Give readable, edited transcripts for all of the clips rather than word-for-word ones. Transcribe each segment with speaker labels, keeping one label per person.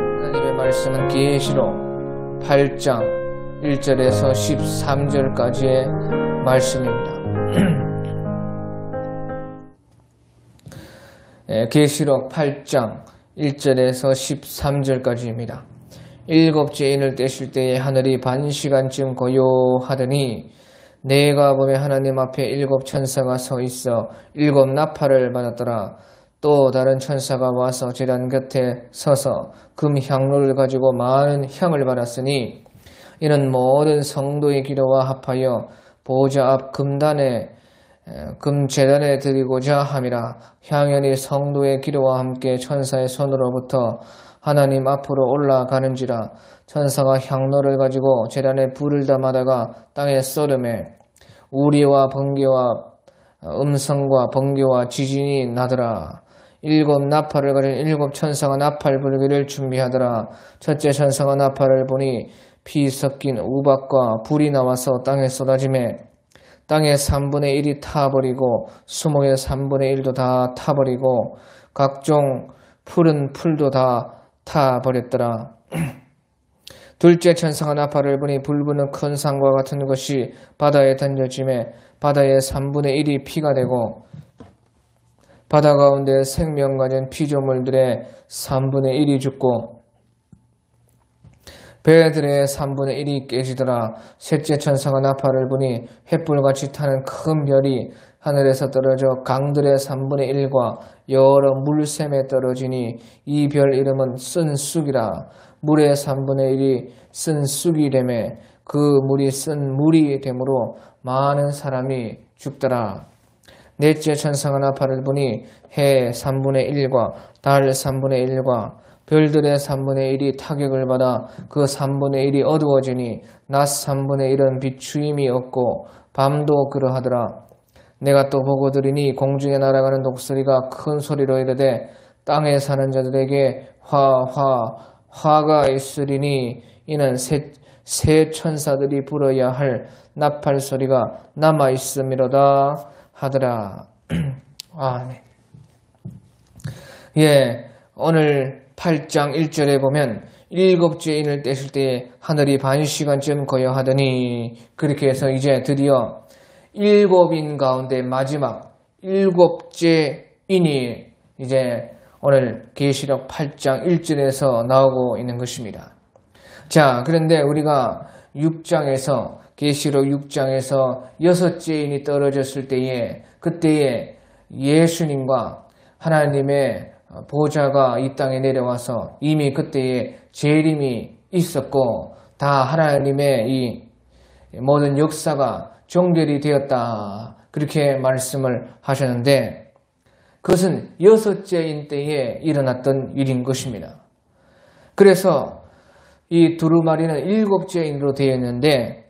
Speaker 1: 하나님의 말씀은 계시록 8장 1절에서 13절까지의 말씀입니다. 계시록 8장 1절에서 13절까지입니다. 일곱째 인을 떼실 때에 하늘이 반시간쯤 고요하더니 내가 보매 하나님 앞에 일곱 천사가 서 있어 일곱 나팔을 받았더라. 또 다른 천사가 와서 제단 곁에 서서 금 향로를 가지고 많은 향을 받았으니 이는 모든 성도의 기도와 합하여 보좌 앞 금제단에 드리고자 함이라. 향연이 성도의 기도와 함께 천사의 손으로부터 하나님 앞으로 올라가는지라. 천사가 향로를 가지고 제단에 불을 담아다가 땅에 쏟음에 우리와 번개와 음성과 번개와 지진이 나더라. 일곱 나팔을 가진 일곱 천사가 나팔 불기를 준비하더라. 첫째 천사가 나팔을 보니 피 섞인 우박과 불이 나와서 땅에 쏟아지매 땅의 3분의 1이 타버리고 수목의 3분의 1도 다 타버리고 각종 푸른 풀도 다 타버렸더라. 둘째 천사가 나팔을 보니 불부는 큰 산과 같은 것이 바다에 던져지매 바다의 3분의 1이 피가 되고 바다 가운데 생명 가진 피조물들의 3분의 1이 죽고 배들의 3분의 1이 깨지더라. 셋째 천사가 나팔을 보니 횃불같이 타는 큰 별이 하늘에서 떨어져 강들의 3분의 1과 여러 물샘에 떨어지니 이 별 이름은 쓴 쑥이라. 물의 3분의 1이 쓴 쑥이 되매 그 물이 쓴 물이 되므로 많은 사람이 죽더라. 넷째 천사가 나팔을 보니 해 3분의 1과 달 3분의 1과 별들의 3분의 1이 타격을 받아 그 3분의 1이 어두워지니 낮 3분의 1은 비추임이 없고 밤도 그러하더라. 내가 또 보고 들으니 공중에 날아가는 독수리가 큰 소리로 이르되 땅에 사는 자들에게 화가 있으리니 이는 새 천사들이 불어야 할 나팔 소리가 남아 있음이로다 하더라. 아멘. 오늘 8장 1절에 보면 일곱째 인을 떼실 때에 하늘이 반시간쯤 고요하더니 그렇게 해서 이제 드디어 일곱인 가운데 마지막 일곱째 인이 이제 오늘 계시록 8장 1절에서 나오고 있는 것입니다. 자, 그런데 우리가 6장에서 계시록 6장에서 여섯째 인이 떨어졌을 때에 그때에 예수님과 하나님의 보좌가 이 땅에 내려와서 이미 그때에 재림이 있었고 다 하나님의 이 모든 역사가 종결이 되었다. 그렇게 말씀을 하셨는데 그것은 여섯째인 때에 일어났던 일인 것입니다. 그래서 이 두루마리는 일곱째인으로 되어 있는데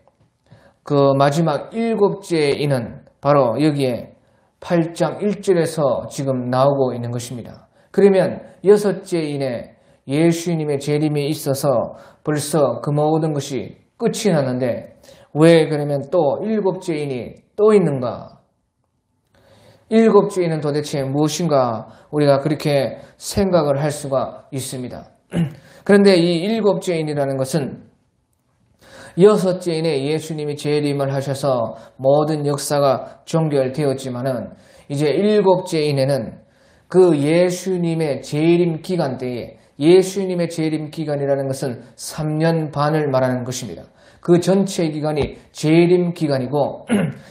Speaker 1: 그 마지막 일곱째인은 바로 여기에 8장 1절에서 지금 나오고 있는 것입니다. 그러면 여섯째인에 예수님의 재림이 있어서 벌써 그 모든 것이 끝이 났는데 왜 그러면 또 일곱째인이 또 있는가? 일곱째인은 도대체 무엇인가? 우리가 그렇게 생각을 할 수가 있습니다. 그런데 이 일곱째인이라는 것은 여섯째인에 예수님이 재림을 하셔서 모든 역사가 종결되었지만은 이제 일곱째인에는 그 예수님의 재림 기간 때에 예수님의 재림 기간이라는 것은 3년 반을 말하는 것입니다. 그 전체 기간이 재림 기간이고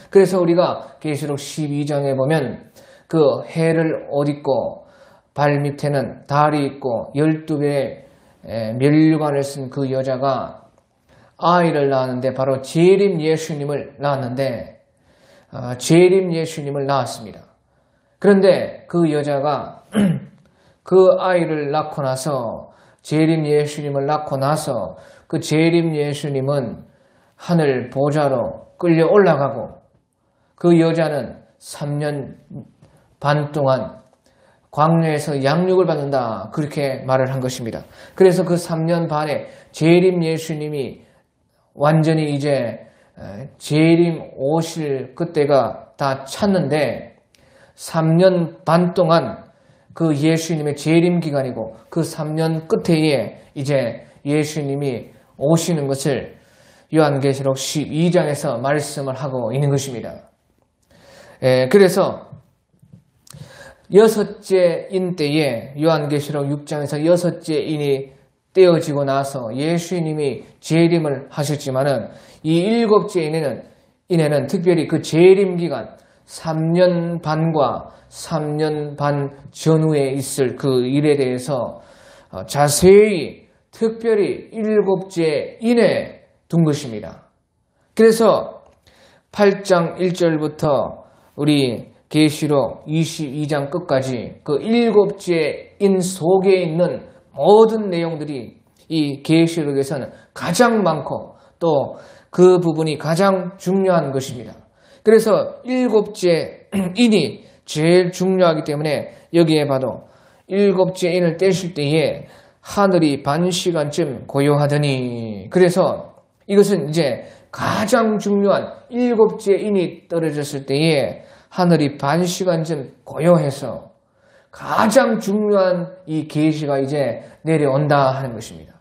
Speaker 1: 그래서 우리가 계시록 12장에 보면 그 해를 옷 입고 발 밑에는 달이 있고 12배의 면류관을 쓴 그 여자가 아이를 낳았는데 바로 재림 예수님을 낳았는데 재림 예수님을 낳았습니다. 그런데 그 여자가 그 아이를 낳고 나서 재림 예수님을 낳고 나서 그 재림 예수님은 하늘 보좌로 끌려 올라가고 그 여자는 3년 반 동안 광야에서 양육을 받는다. 그렇게 말을 한 것입니다. 그래서 그 3년 반에 재림 예수님이 완전히 이제 재림 오실 그때가 다 찼는데 3년 반 동안 그 예수님의 재림 기간이고 그 3년 끝에 이제 예수님이 오시는 것을 요한계시록 12장에서 말씀을 하고 있는 것입니다. 그래서 여섯째 인 때에 요한계시록 6장에서 여섯째 인이 떼어지고 나서 예수님이 재림을 하셨지만은 이 일곱째 인에는 특별히 그 재림 기간 3년 반과 3년 반 전후에 있을 그 일에 대해서 자세히 특별히 일곱째 인에 둔 것입니다. 그래서 8장 1절부터 우리 계시록 22장 끝까지 그 일곱째 인 속에 있는 모든 내용들이 이 계시록에서는 가장 많고 또 그 부분이 가장 중요한 것입니다. 그래서 일곱째 인이 제일 중요하기 때문에 여기에 봐도 일곱째 인을 떼실 때에 하늘이 반 시간쯤 고요하더니 그래서 이것은 이제 가장 중요한 일곱째 인이 떨어졌을 때에 하늘이 반 시간쯤 고요해서 가장 중요한 이 계시가 이제 내려온다 하는 것입니다.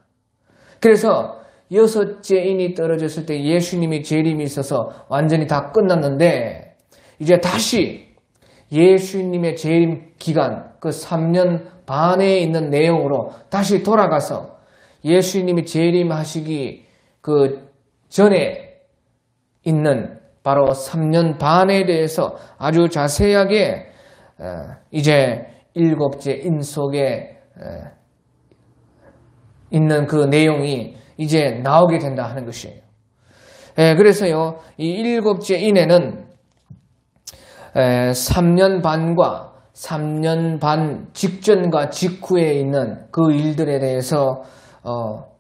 Speaker 1: 그래서 여섯째 인이 떨어졌을 때 예수님이 재림이 있어서 완전히 다 끝났는데 이제 다시 예수님의 재림 기간 그 3년 반에 있는 내용으로 다시 돌아가서 예수님이 재림하시기 그 전에 있는 바로 3년 반에 대해서 아주 자세하게 이제 일곱째 인 속에 있는 그 내용이 이제 나오게 된다 하는 것이에요. 그래서요, 이 일곱째 인에는 3년 반과 3년 반 직전과 직후에 있는 그 일들에 대해서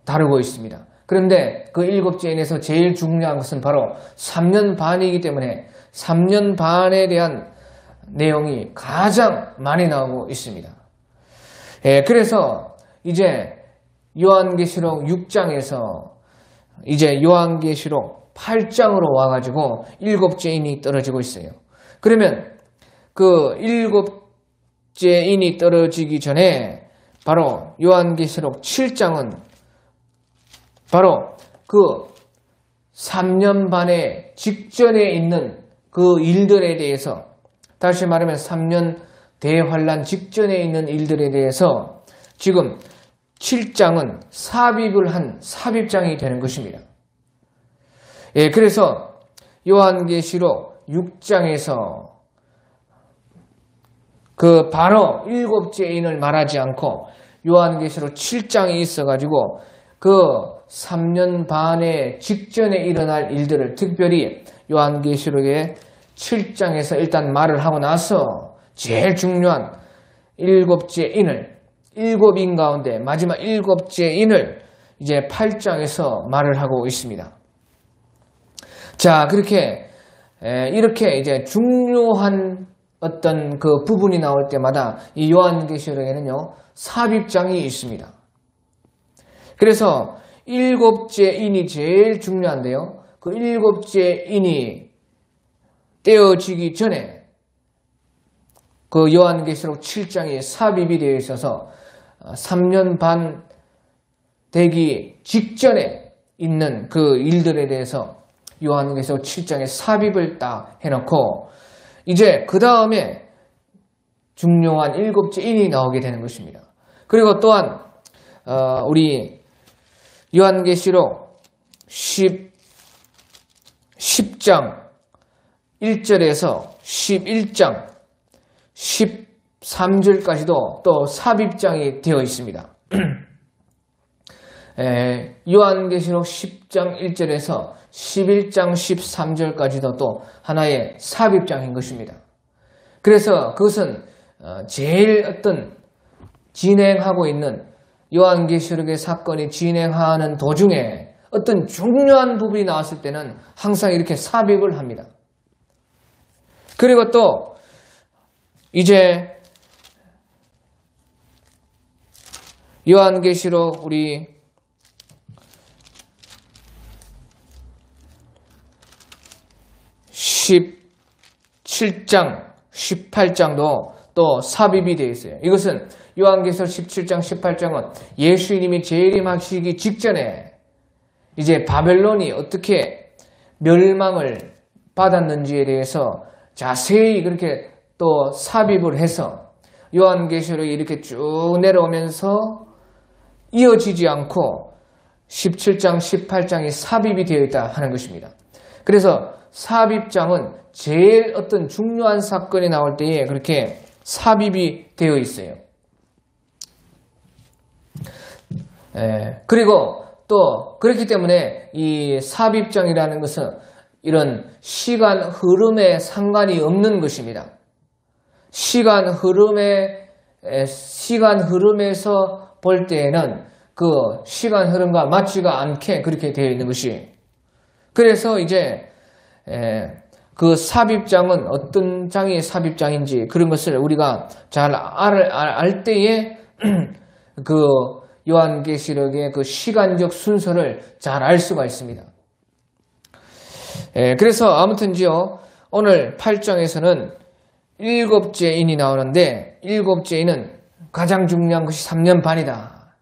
Speaker 1: 다루고 있습니다. 그런데 그 일곱째 인에서 제일 중요한 것은 바로 3년 반이기 때문에 3년 반에 대한 내용이 가장 많이 나오고 있습니다. 그래서 이제 요한계시록 6장에서 이제 요한계시록 8장으로 와가지고 일곱째 인이 떨어지고 있어요. 그러면 그 일곱째 인이 떨어지기 전에 바로 요한계시록 7장은 바로 그 3년 반의 직전에 있는 그 일들에 대해서 다시 말하면 3년 대환란 직전에 있는 일들에 대해서 지금 7장은 삽입을 한 삽입장이 되는 것입니다. 그래서 요한계시록 6장에서 그 바로 일곱째 인을 말하지 않고 요한계시록 7장이 있어가지고 그 3년 반의 직전에 일어날 일들을 특별히 요한계시록의 7장에서 일단 말을 하고 나서 제일 중요한 일곱째 인을 일곱 인 가운데 마지막 일곱째 인을 이제 8장에서 말을 하고 있습니다. 자, 그렇게 이렇게 이제 중요한 어떤 그 부분이 나올 때마다 이 요한계시록에는요 삽입장이 있습니다. 그래서 일곱째 인이 제일 중요한데요. 그 일곱째 인이 떼어지기 전에 그 요한계시록 7장에 삽입이 되어 있어서 3년 반 되기 직전에 있는 그 일들에 대해서 요한계시록 7장에 삽입을 딱 해놓고 이제 그 다음에 중요한 일곱째 인이 나오게 되는 것입니다. 그리고 또한 우리 요한계시록 10장 1절에서 11장 13절까지도 또 삽입장이 되어 있습니다. 요한계시록 10장 1절에서 11장 13절까지도 또 하나의 삽입장인 것입니다. 그래서 그것은 제일 어떤 진행하고 있는 요한계시록의 사건이 진행하는 도중에 어떤 중요한 부분이 나왔을 때는 항상 이렇게 삽입을 합니다. 그리고 또 이제 요한계시록 우리 17장, 18장도 또 삽입이 되어 있어요. 이것은 요한계시록 17장, 18장은 예수님이 재림하시기 직전에 이제 바벨론이 어떻게 멸망을 받았는지에 대해서 자세히 그렇게 또 삽입을 해서 요한계시록이 이렇게 쭉 내려오면서 이어지지 않고 17장, 18장이 삽입이 되어 있다 하는 것입니다. 그래서 삽입장은 제일 어떤 중요한 사건이 나올 때에 그렇게 삽입이 되어 있어요. 그리고 또 그렇기 때문에 이 삽입장이라는 것은 이런 시간 흐름에 상관이 없는 것입니다. 시간 흐름에서 볼 때에는 그 시간 흐름과 맞지가 않게 그렇게 되어 있는 것이. 그래서 이제 그 삽입장은 어떤 장이 삽입장인지 그런 것을 우리가 잘 알 때에 그 요한계시록의 그 시간적 순서를 잘 알 수가 있습니다. 그래서 아무튼지요, 오늘 8장에서는 일곱째 인이 나오는데 일곱째 인은 가장 중요한 것이 3년 반이다.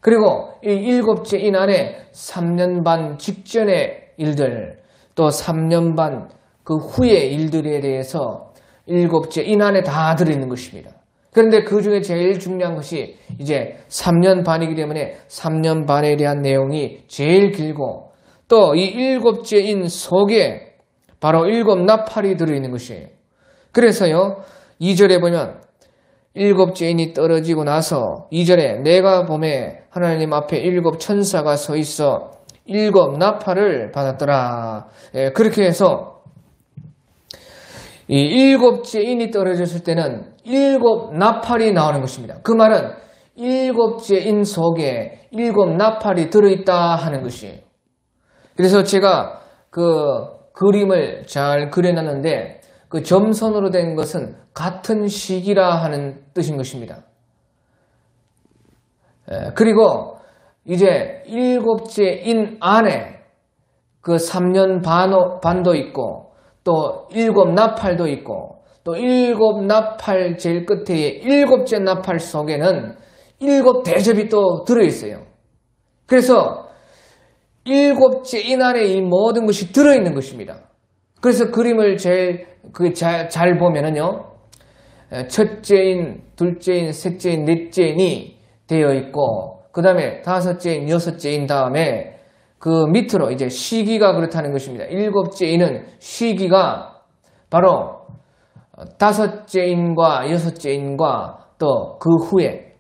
Speaker 1: 그리고 이 일곱째 인 안에 3년 반 직전의 일들, 또 3년 반 그 후의 일들에 대해서 일곱째 인 안에 다 들어있는 것입니다. 그런데 그 중에 제일 중요한 것이 이제 3년 반이기 때문에 3년 반에 대한 내용이 제일 길고, 또 이 일곱째 인 속에 바로 일곱 나팔이 들어있는 것이에요. 그래서요, 2절에 보면 일곱째 인이 떨어지고 나서 2절에 내가 보매 하나님 앞에 일곱 천사가 서 있어 일곱 나팔을 받았더라. 그렇게 해서 이 일곱째 인이 떨어졌을 때는 일곱 나팔이 나오는 것입니다. 그 말은 일곱째 인 속에 일곱 나팔이 들어있다 하는 것이에요. 그래서 제가 그 그림을 잘 그려놨는데 그 점선으로 된 것은 같은 시기라 하는 뜻인 것입니다. 그리고 이제 일곱째 인 안에 그 3년 반도 있고 또 일곱 나팔도 있고 또 일곱 나팔 제일 끝에 일곱째 나팔 속에는 일곱 대접이 또 들어있어요. 그래서 일곱째 인 안에 이 모든 것이 들어있는 것입니다. 그래서 그림을 잘 보면은요, 첫째 인, 둘째 인, 셋째 인, 넷째 인이 되어 있고, 그 다음에 다섯째 인, 여섯째 인 다음에 그 밑으로 이제 시기가 그렇다는 것입니다. 일곱째 인은 시기가 바로 다섯째 인과 여섯째 인과 또 그 후에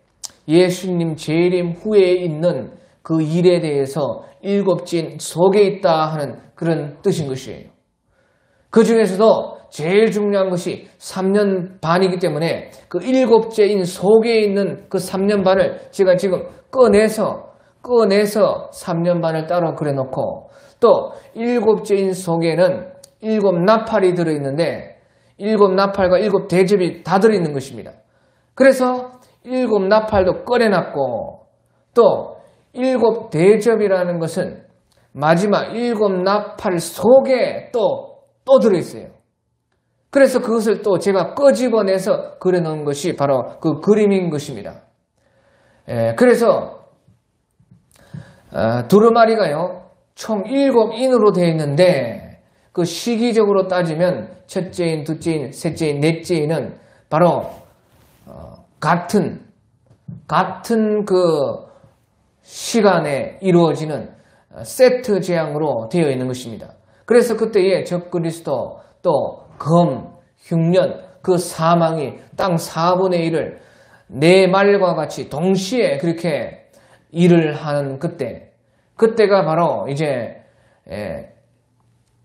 Speaker 1: 예수님 재림 후에 있는 그 일에 대해서 일곱째 인 속에 있다 하는 그런 뜻인 것이에요. 그 중에서도 제일 중요한 것이 3년 반이기 때문에 그 일곱째 인 속에 있는 그 3년 반을 제가 지금 꺼내서 3년 반을 따로 그려놓고, 또 일곱째 인 속에는 일곱 나팔이 들어있는데 일곱 나팔과 일곱 대접이 다 들어있는 것입니다. 그래서 일곱 나팔도 꺼내놨고, 또 일곱 대접이라는 것은 마지막 일곱 나팔 속에 또 들어있어요. 그래서 그것을 또 제가 끄집어내서 그려놓은 것이 바로 그 그림인 것입니다. 그래서 두루마리가요, 총 7인으로 되어 있는데 그 시기적으로 따지면 첫째 인, 둘째 인, 셋째 인, 넷째 인은 바로 같은 그 시간에 이루어지는 세트 재앙으로 되어 있는 것입니다. 그래서 그때에 적그리스도 또 검, 흉년, 그 사망이 땅 4분의 1을 네 말과 같이 동시에 그렇게 일을 하는 그때가 바로 이제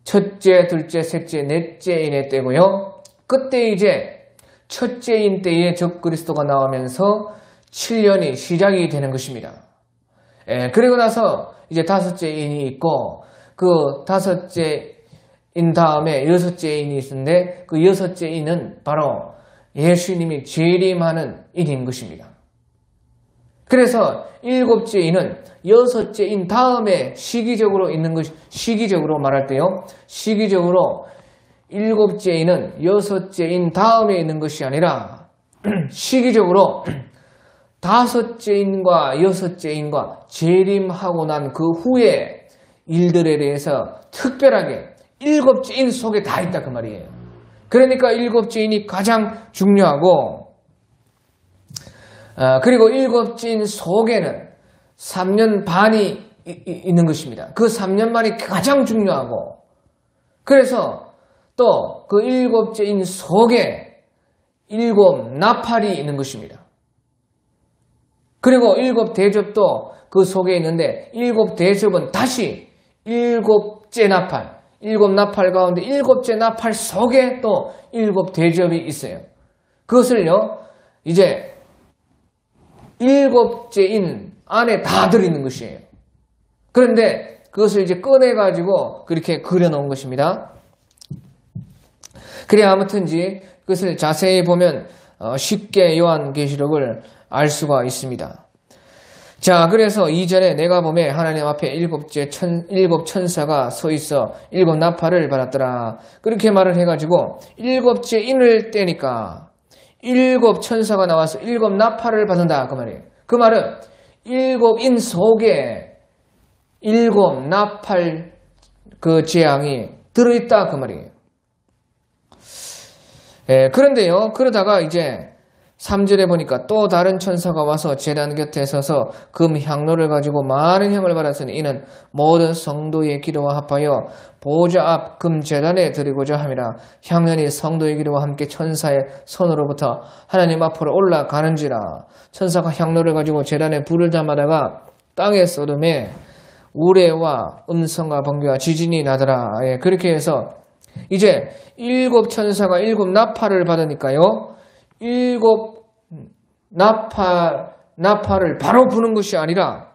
Speaker 1: 첫째, 둘째, 셋째, 넷째 인의 때고요. 그때 이제 첫째 인 때에 적그리스도가 나오면서 7년이 시작이 되는 것입니다. 그리고 나서 이제 다섯째 인이 있고, 그 다섯째 인 다음에 여섯째 인이 있는데 그 여섯째 인은 바로 예수님이 재림하는 인인 것입니다. 그래서 일곱째 인은 여섯째 인 다음에 시기적으로 있는 것이, 시기적으로 말할 때요, 시기적으로 일곱째 인은 여섯째 인 다음에 있는 것이 아니라 시기적으로 다섯째 인과 여섯째 인과 재림하고 난 그 후에 일들에 대해서 특별하게 일곱째 인 속에 다 있다 그 말이에요. 그러니까 일곱째 인이 가장 중요하고, 그리고 일곱째 인 속에는 3년 반이 있는 것입니다. 그 3년 반이 가장 중요하고, 그래서 또 그 일곱째 인 속에 일곱 나팔이 있는 것입니다. 그리고 일곱 대접도 그 속에 있는데, 일곱 대접은 다시 일곱째 나팔, 일곱 나팔 가운데 일곱째 나팔 속에 또 일곱 대접이 있어요. 그것을요, 이제 일곱째 인 안에 다 들어있는 것이에요. 그런데 그것을 이제 꺼내가지고 그렇게 그려놓은 것입니다. 그래, 아무튼지 그것을 자세히 보면 쉽게 요한계시록을 알 수가 있습니다. 자, 그래서 이전에 내가 보매 하나님 앞에 일곱 천사가 서 있어 일곱 나팔을 받았더라. 그렇게 말을 해가지고 일곱째 인을 떼니까 일곱 천사가 나와서 일곱 나팔을 받는다 그 말이에요. 그 말은 일곱 인 속에 일곱 나팔 그 재앙이 들어있다 그 말이에요. 그런데요, 그러다가 이제 3절에 보니까 또 다른 천사가 와서 제단 곁에 서서 금 향로를 가지고 많은 향을 받았으니 이는 모든 성도의 기도와 합하여 보좌 앞 금 제단에 드리고자 함이라. 향연이 성도의 기도와 함께 천사의 손으로부터 하나님 앞으로 올라가는지라. 천사가 향로를 가지고 제단에 불을 담아다가 땅에 쏟음에 우레와 음성과 번개와 지진이 나더라. 그렇게 해서 이제 일곱 천사가 일곱 나팔을 받으니까요, 일곱 나팔을 바로 부는 것이 아니라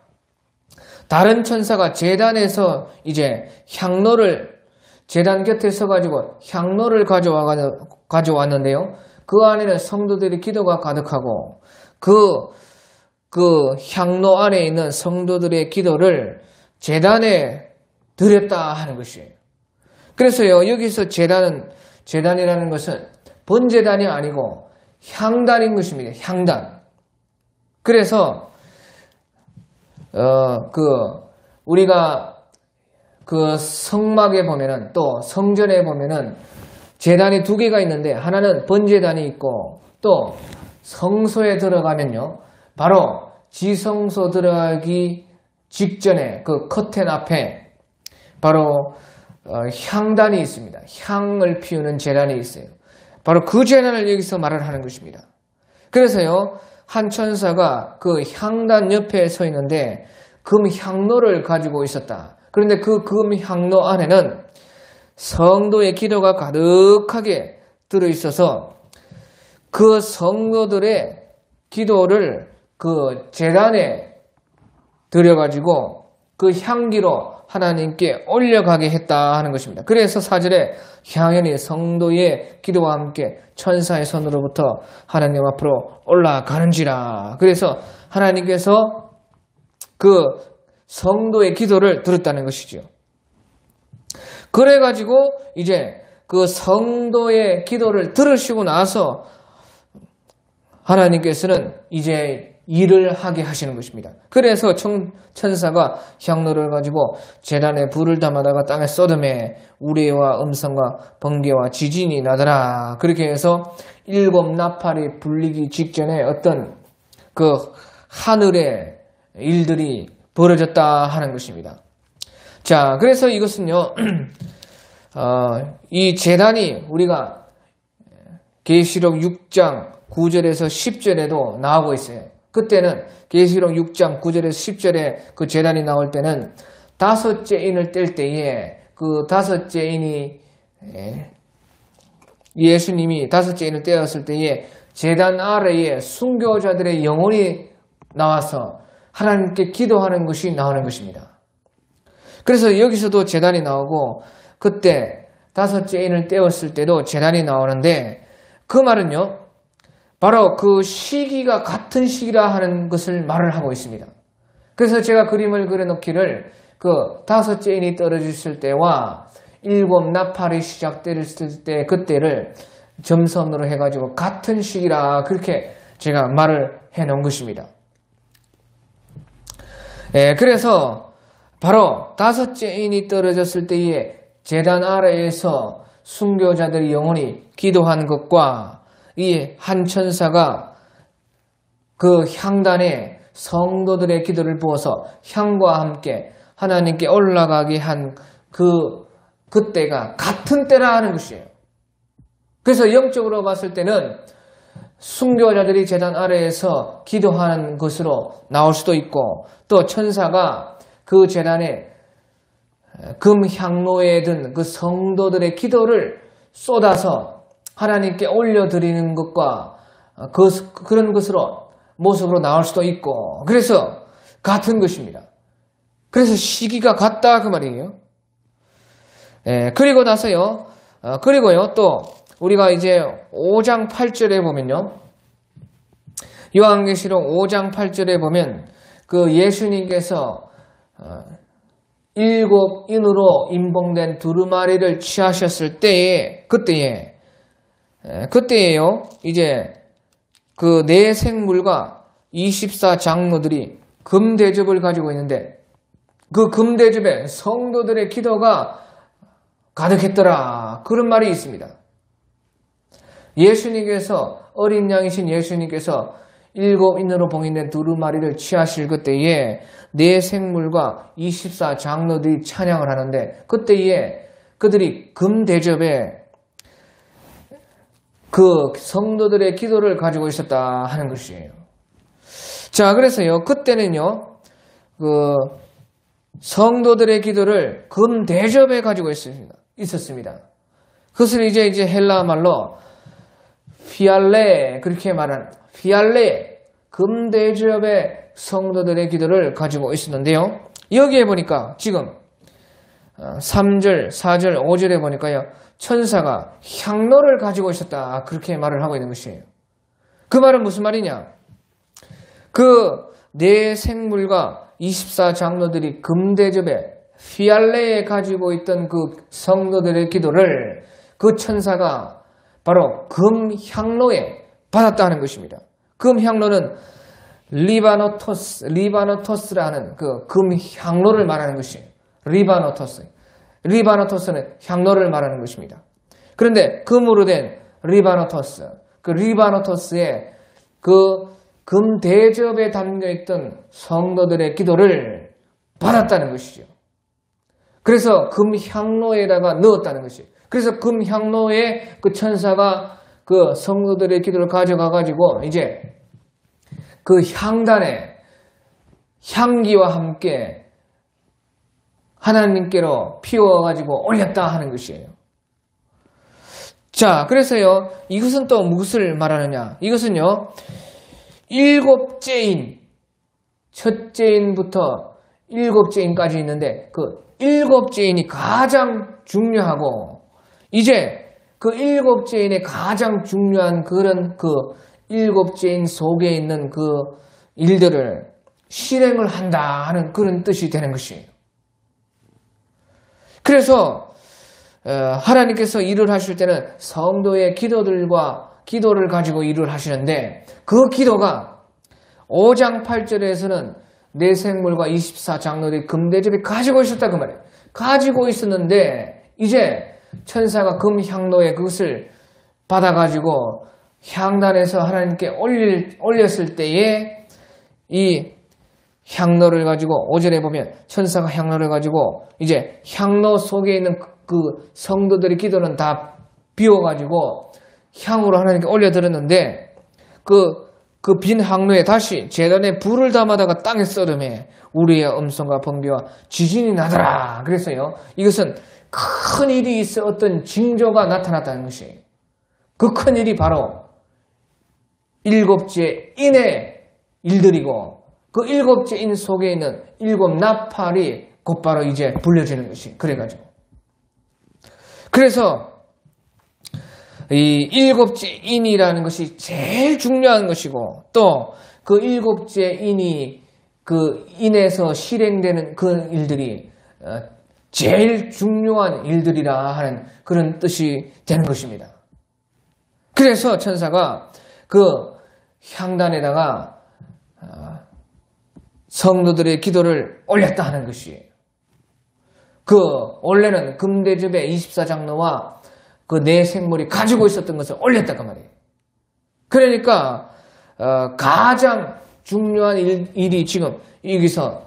Speaker 1: 다른 천사가 제단에서 이제 향로를, 제단 곁에 서가지고 향로를 가져왔는데요, 그 안에는 성도들의 기도가 가득하고 그 향로 안에 있는 성도들의 기도를 제단에 드렸다 하는 것이에요. 그래서요, 여기서 제단이라는 것은 번제단이 아니고 향단인 것입니다. 향단. 그래서 우리가 그 성막에 보면은, 또 성전에 보면은 제단이 두 개가 있는데, 하나는 번제단이 있고, 또 성소에 들어가면요, 바로 지성소 들어가기 직전에 그 커튼 앞에 바로 향단이 있습니다. 향을 피우는 제단이 있어요. 바로 그 제단을 여기서 말을 하는 것입니다. 그래서요, 한 천사가 그 향단 옆에 서 있는데 금 향로를 가지고 있었다. 그런데 그 금 향로 안에는 성도의 기도가 가득하게 들어있어서 그 성도들의 기도를 그 제단에 들여가지고 그 향기로 하나님께 올려가게 했다 하는 것입니다. 그래서 4절에 향연이 성도의 기도와 함께 천사의 손으로부터 하나님 앞으로 올라가는지라. 그래서 하나님께서 그 성도의 기도를 들었다는 것이죠. 그래가지고 이제 그 성도의 기도를 들으시고 나서 하나님께서는 이제 일을 하게 하시는 것입니다. 그래서 천사가 향로를 가지고 제단에 불을 담아다가 땅에 쏟음에 우레와 음성과 번개와 지진이 나더라. 그렇게 해서 일곱 나팔이 불리기 직전에 어떤 그 하늘의 일들이 벌어졌다 하는 것입니다. 자, 그래서 이것은요, 이 제단이 우리가 계시록 6장 9절에서 10절에도 나오고 있어요. 그때는 계시록 6장 9절에서 10절에 그 제단이 나올 때는 다섯째 인을 뗄 때에 그 다섯째 인이 예수님이 다섯째 인을 떼었을 때에 제단 아래에 순교자들의 영혼이 나와서 하나님께 기도하는 것이 나오는 것입니다. 그래서 여기서도 제단이 나오고 그때 다섯째 인을 떼었을 때도 제단이 나오는데 그 말은요, 바로 그 시기가 같은 시기라 하는 것을 말을 하고 있습니다. 그래서 제가 그림을 그려놓기를 그 다섯째 인이 떨어졌을 때와 일곱 나팔이 시작됐을 때 그때를 점선으로 해가지고 같은 시기라 그렇게 제가 말을 해놓은 것입니다. 그래서 바로 다섯째 인이 떨어졌을 때에 제단 아래에서 순교자들이 영원히 기도한 것과 이 한 천사가 그 향단에 성도들의 기도를 부어서 향과 함께 하나님께 올라가게 한 그때가 같은 때라 하는 것이에요. 그래서 영적으로 봤을 때는 순교자들이 제단 아래에서 기도하는 것으로 나올 수도 있고 또 천사가 그 제단에 금향로에 든 그 성도들의 기도를 쏟아서 하나님께 올려드리는 것과 그런 것으로 모습으로 나올 수도 있고 그래서 같은 것입니다. 그래서 시기가 같다 그 말이에요. 그리고 나서요. 그리고요 또 우리가 이제 5장 8절에 보면요. 요한계시록 5장 8절에 보면 그 예수님께서 일곱 인으로 임봉된 두루마리를 취하셨을 때에 그때에요. 이제 그 네 생물과 24장로들이 금대접을 가지고 있는데 그 금대접에 성도들의 기도가 가득했더라. 그런 말이 있습니다. 예수님께서 어린 양이신 예수님께서 일곱 인으로 봉인된 두루마리를 취하실 그때에 네 생물과 24장로들이 찬양을 하는데 그때에 그들이 금대접에 그 성도들의 기도를 가지고 있었다 하는 것이에요. 자, 그래서요, 그때는요, 그 성도들의 기도를 금대접에 가지고 있었습니다. 그것을 이제 헬라 말로 피알레 그렇게 말하는 피알레 금대접의 성도들의 기도를 가지고 있었는데요. 여기에 보니까 지금 3절, 4절, 5절에 보니까요. 천사가 향로를 가지고 있었다. 그렇게 말을 하고 있는 것이에요. 그 말은 무슨 말이냐? 그 네 생물과 24장로들이 금대접에 피알레에 가지고 있던 그 성도들의 기도를 그 천사가 바로 금향로에 받았다는 것입니다. 금향로는 리바노토스라는 그 금향로를 말하는 것이에요. 리바노토스는 향로를 말하는 것입니다. 그런데 금으로 된 리바노토스, 그 리바노토스의 그 금대접에 담겨있던 성도들의 기도를 받았다는 것이죠. 그래서 금향로에다가 넣었다는 것이에요. 그래서 금향로에 그 천사가 그 성도들의 기도를 가져가가지고 이제 그 향단에 향기와 함께 하나님께로 피워가지고 올렸다 하는 것이에요. 자, 그래서요, 이것은 또 무엇을 말하느냐? 이것은요, 일곱째 인, 첫째 인부터 일곱째 인까지 있는데, 그 일곱째 인이 가장 중요하고, 이제 그 일곱째 인의 가장 중요한 그런 그 일곱째 인 속에 있는 그 일들을 실행을 한다 하는 그런 뜻이 되는 것이에요. 그래서 하나님께서 일을 하실 때는 성도의 기도를 가지고 일을 하시는데 그 기도가 5장 8절에서는 네 생물과 24장로들이 금대접에 가지고 있었다 그 말이에요. 가지고 있었는데 이제 천사가 금향로에 그것을 받아가지고 향단에서 하나님께 올렸을 때에 이 향로를 가지고 5절에 보면 천사가 향로를 가지고 이제 향로 속에 있는 그 성도들의 기도는 다 비워가지고 향으로 하나님께 올려드렸는데 그 빈 향로에 다시 제단에 불을 담아다가 땅에 썰음에 우리의 음성과 번개와 지진이 나더라. 그래서요 이것은 큰 일이 있어 어떤 징조가 나타났다는 것이에요. 그 큰 일이 바로 일곱째 인의 일들이고 그 일곱째 인 속에 있는 일곱 나팔이 곧바로 이제 불려지는 것이 그래가지고 그래서 이 일곱째 인이라는 것이 제일 중요한 것이고 또 그 일곱째 인이 그 인에서 실행되는 그 일들이 제일 중요한 일들이라 하는 그런 뜻이 되는 것입니다. 그래서 천사가 그 향단에다가 성도들의 기도를 올렸다 하는 것이에요. 그 원래는 금대접의 24장로와 그 네 생물이 가지고 있었던 것을 올렸다 그 말이에요. 그러니까 가장 중요한 일이 지금 여기서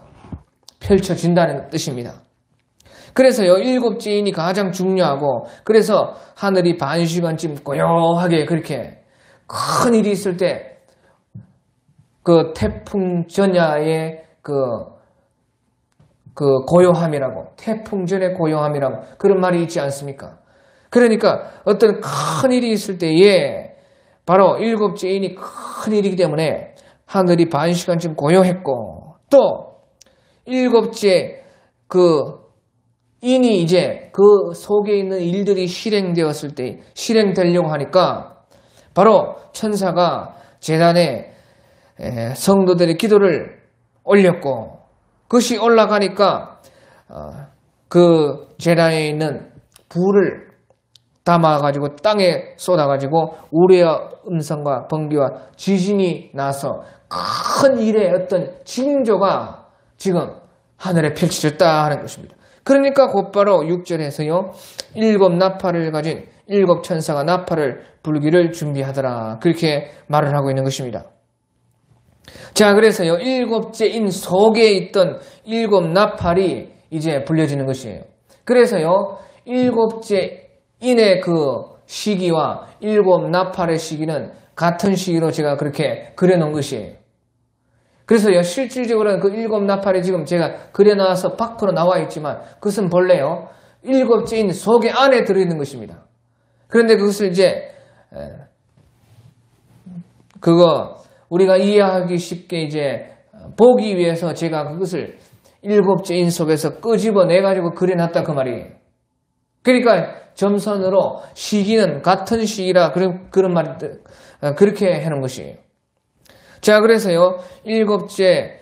Speaker 1: 펼쳐진다는 뜻입니다. 그래서요, 일곱째 인이 가장 중요하고, 그래서 하늘이 반시간쯤 고요하게 그렇게 큰 일이 있을 때, 그 태풍 전야의 그 고요함이라고, 태풍 전의 고요함이라고 그런 말이 있지 않습니까? 그러니까 어떤 큰 일이 있을 때에 바로 일곱째 인이 큰 일이기 때문에 하늘이 반시간쯤 고요했고, 또 일곱째 그 인이 이제 그 속에 있는 일들이 실행되었을 때, 실행되려고 하니까 바로 천사가 제단에 성도들의 기도를 올렸고, 그것이 올라가니까 그 제단에 있는 불을 담아가지고 땅에 쏟아가지고 우레와 음성과 번개와 지진이 나서 큰 일의 어떤 징조가 지금 하늘에 펼쳐졌다 하는 것입니다. 그러니까 곧바로 6절에서요, 일곱 나팔을 가진 일곱 천사가 나팔을 불기를 준비하더라, 그렇게 말을 하고 있는 것입니다. 자, 그래서요, 일곱째 인 속에 있던 일곱 나팔이 이제 불려지는 것이에요. 그래서요, 일곱째 인의 그 시기와 일곱 나팔의 시기는 같은 시기로 제가 그렇게 그려놓은 것이에요. 그래서요, 실질적으로는 그 일곱 나팔이 지금 제가 그려놔서 밖으로 나와 있지만 그것은 본래요, 일곱째 인 속에 안에 들어있는 것입니다. 그런데 그것을 이제 그거 우리가 이해하기 쉽게 이제 보기 위해서 제가 그것을 일곱째 인 속에서 끄집어내가지고 그려놨다 그 말이에요. 그러니까 점선으로 시기는 같은 시기라 그런 말 그렇게 해놓은 것이에요. 자, 그래서요, 일곱째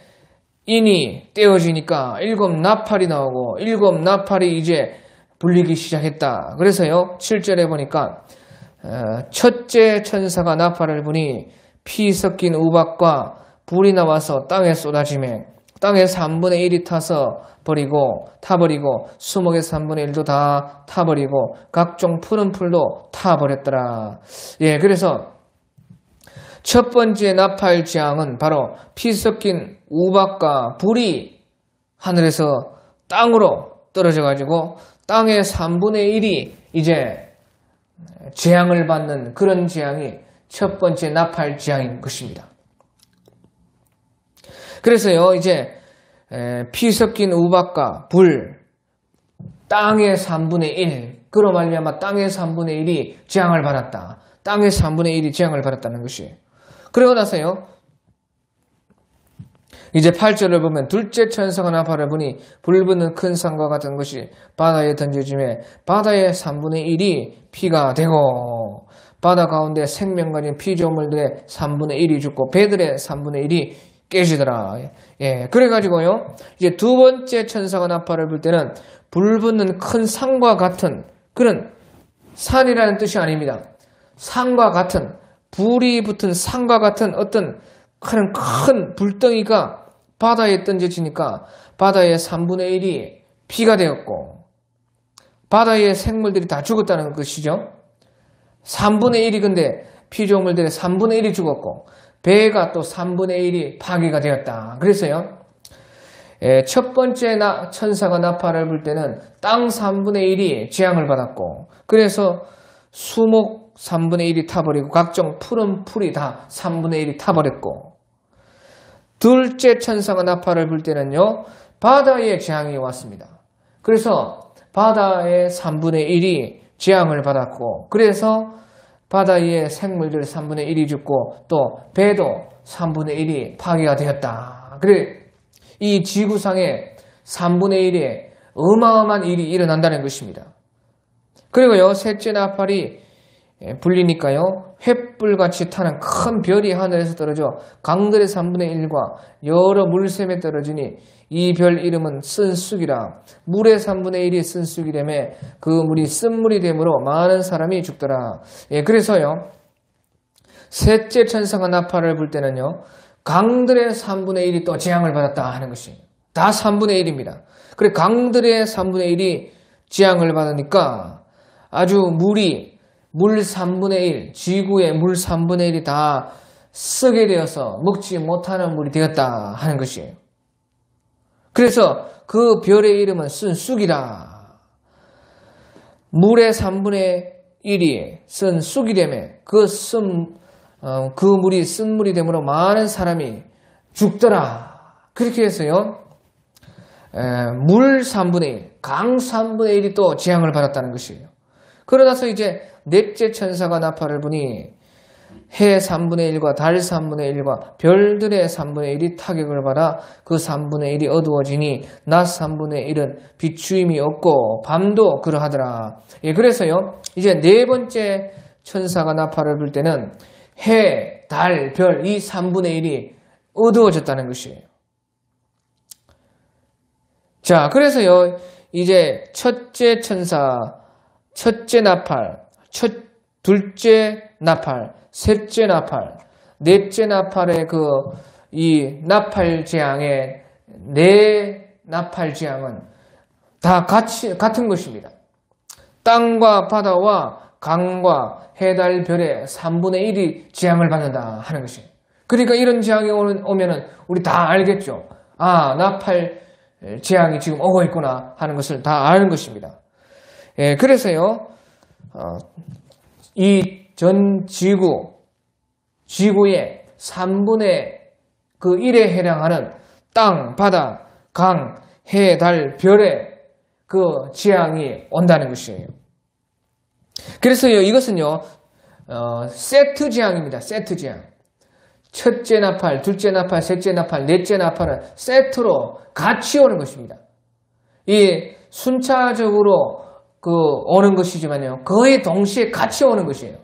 Speaker 1: 인이 떼어지니까 일곱 나팔이 나오고 일곱 나팔이 이제 불리기 시작했다. 그래서요, 7절에 보니까 첫째 천사가 나팔을 부니 피 섞인 우박과 불이 나와서 땅에 쏟아지매 땅의 3분의 1이 타버리고 수목의 3분의 1도 다 타버리고 각종 푸른 풀도 타버렸더라. 예, 그래서 첫 번째 나팔 재앙은 바로 피 섞인 우박과 불이 하늘에서 땅으로 떨어져가지고 땅의 3분의 1이 이제 재앙을 받는 그런 재앙이 첫 번째 나팔 재앙인 것입니다. 그래서요, 이제 피 섞인 우박과 불, 땅의 3분의 1, 그로 말미암아 땅의 3분의 1이 재앙을 받았다. 땅의 3분의 1이 재앙을 받았다는 것이에요. 그러고 나서요, 이제 8절을 보면 둘째 천사가 나팔을 부니 불붙는 큰 산과 같은 것이 바다에 던져지매 바다의 3분의 1이 피가 되고 바다 가운데 생명 가진 피조물들의 3분의 1이 죽고 배들의 3분의 1이 깨지더라. 예, 그래가지고요, 이제 두 번째 천사가 나팔을 불 때는 불붙는 큰 산과 같은, 그런 산이라는 뜻이 아닙니다. 산과 같은, 불이 붙은 산과 같은 어떤 큰 불덩이가 바다에 던져지니까 바다의 3분의 1이 피가 되었고 바다의 생물들이 다 죽었다는 것이죠. 3분의 1이 근데 피조물들의 3분의 1이 죽었고 배가 또 3분의 1이 파괴가 되었다. 그래서요, 첫 번째 천사가 나팔을 불 때는 땅 3분의 1이 재앙을 받았고 그래서 수목 3분의 1이 타버리고 각종 푸른 풀이 다 3분의 1이 타버렸고, 둘째 천사가 나팔을 불 때는요, 바다에 재앙이 왔습니다. 그래서 바다의 3분의 1이 재앙을 받았고 그래서 바다의 생물들 3분의 1이 죽고 또 배도 3분의 1이 파괴가 되었다. 그래, 이 지구상에 3분의 1의 어마어마한 일이 일어난다는 것입니다. 그리고요, 셋째 나팔이 불리니까요. 횃불같이 타는 큰 별이 하늘에서 떨어져 강들의 3분의 1과 여러 물샘에 떨어지니 이 별 이름은 쓴쑥이라. 물의 3분의 1이 쓴쑥이라며 그 물이 쓴물이 되므로 많은 사람이 죽더라. 그래서요. 셋째 천사가 나팔을 불 때는요. 강들의 3분의 1이 또 재앙을 받았다 하는 것이 다 3분의 1입니다. 그래 강들의 3분의 1이 재앙을 받으니까 아주 물 3분의 1, 지구의 물 3분의 1이 다 썩게 되어서 먹지 못하는 물이 되었다 하는 것이에요. 그래서 그 별의 이름은 쓴쑥이라. 물의 3분의 1이 쓴쑥이 되며 그 물이 쓴물이 되므로 많은 사람이 죽더라. 그렇게 해서요. 물 3분의 1, 강 3분의 1이 또 재앙을 받았다는 것이에요. 그러다서 이제 넷째 천사가 나팔을 부니 해 3분의 1과 달 3분의 1과 별들의 3분의 1이 타격을 받아 그 3분의 1이 어두워지니 낮 3분의 1은 비추임이 없고 밤도 그러하더라. 그래서요. 이제 네 번째 천사가 나팔을 불 때는 해, 달, 별 이 3분의 1이 어두워졌다는 것이에요. 자, 그래서요. 이제 첫째 천사, 첫째 나팔, 둘째 나팔, 셋째 나팔, 넷째 나팔의 이 나팔 재앙의 네 나팔 재앙은 다 같은 것입니다. 땅과 바다와 강과 해, 달, 별의 3분의 1이 재앙을 받는다 하는 것이에요. 그러니까 이런 재앙이 오면은 우리 다 알겠죠. 아, 나팔 재앙이 지금 오고 있구나 하는 것을 다 아는 것입니다. 그래서요, 이 전 지구의 3분의 1에 해당하는 땅, 바다, 강, 해, 달, 별의 그 재앙이 온다는 것이에요. 그래서요, 이것은요, 세트 재앙입니다. 세트 재앙. 첫째 나팔, 둘째 나팔, 셋째 나팔, 넷째 나팔은 세트로 같이 오는 것입니다. 이 순차적으로 오는 것이지만요, 거의 동시에 같이 오는 것이에요.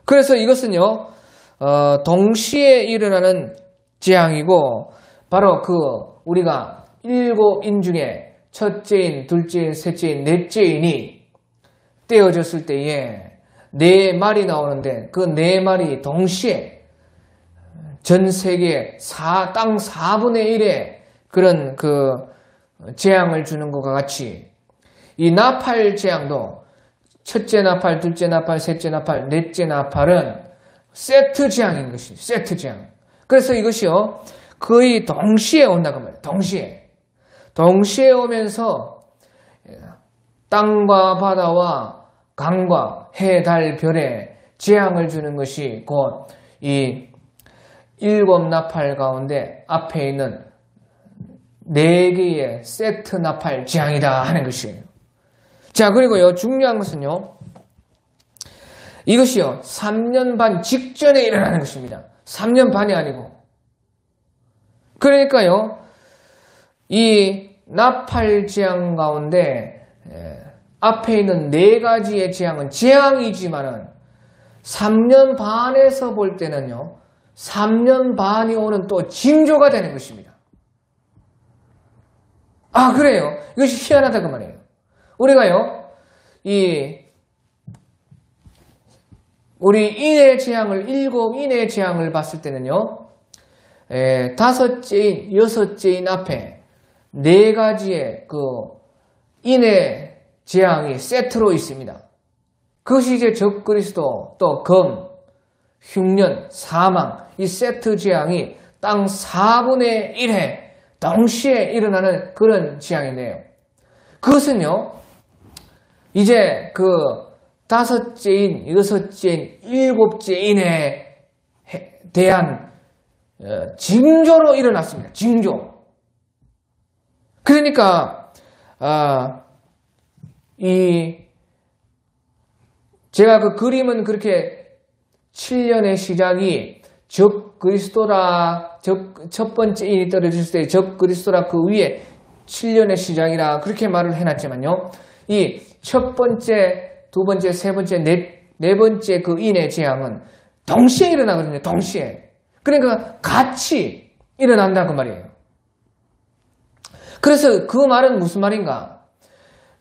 Speaker 1: 그래서 이것은요, 동시에 일어나는 재앙이고, 바로 우리가 7인 중에 첫째인, 둘째인, 셋째인, 넷째인이 떼어졌을 때에 4마리 나오는데 그 4마리 동시에 전 세계 땅 4분의 1의 그런 재앙을 주는 것과 같이 이 나팔 재앙도 첫째 나팔, 둘째 나팔, 셋째 나팔, 넷째 나팔은 세트 재앙인 것이 세트 재앙. 그래서 이것이요 거의 동시에 온다고 말이에요. 동시에 오면서 땅과 바다와 강과 해, 달, 별에 재앙을 주는 것이 곧 이 7 나팔 가운데 앞에 있는 4개의 세트 나팔 재앙이다 하는 것이에요. 자, 그리고요, 중요한 것은요, 이것이요, 3년 반 직전에 일어나는 것입니다. 3년 반이 아니고. 그러니까요, 이 나팔 재앙 가운데 앞에 있는 4가지의 재앙은 재앙이지만은 3년 반에서 볼 때는요, 3년 반이 오는 또 징조가 되는 것입니다. 아, 그래요. 이것이 희한하다고 말이에요. 우리가요, 우리 인의 재앙을, 7인의 재앙을 봤을 때는요, 5째인, 6째인 앞에 4가지의 인의 재앙이 세트로 있습니다. 그것이 이제 적그리스도, 또 검, 흉년, 사망, 이 세트 재앙이 땅 4분의 1에 동시에 일어나는 그런 재앙인데요. 그것은요, 이제 5째인, 6째인, 7째인에 대한 징조로 일어났습니다. 징조. 그러니까 제가 그림은 그렇게 7년의 시작이 적그리스도라, 첫 번째 인이 떨어졌을 때 적그리스도라 그 위에 7년의 시작이라 그렇게 말을 해놨지만요. 이 첫 번째 두 번째, 세 번째, 네 번째 그 인의 재앙은 동시에 일어나거든요. 동시에. 그러니까 같이 일어난다 그 말이에요. 그래서 그 말은 무슨 말인가?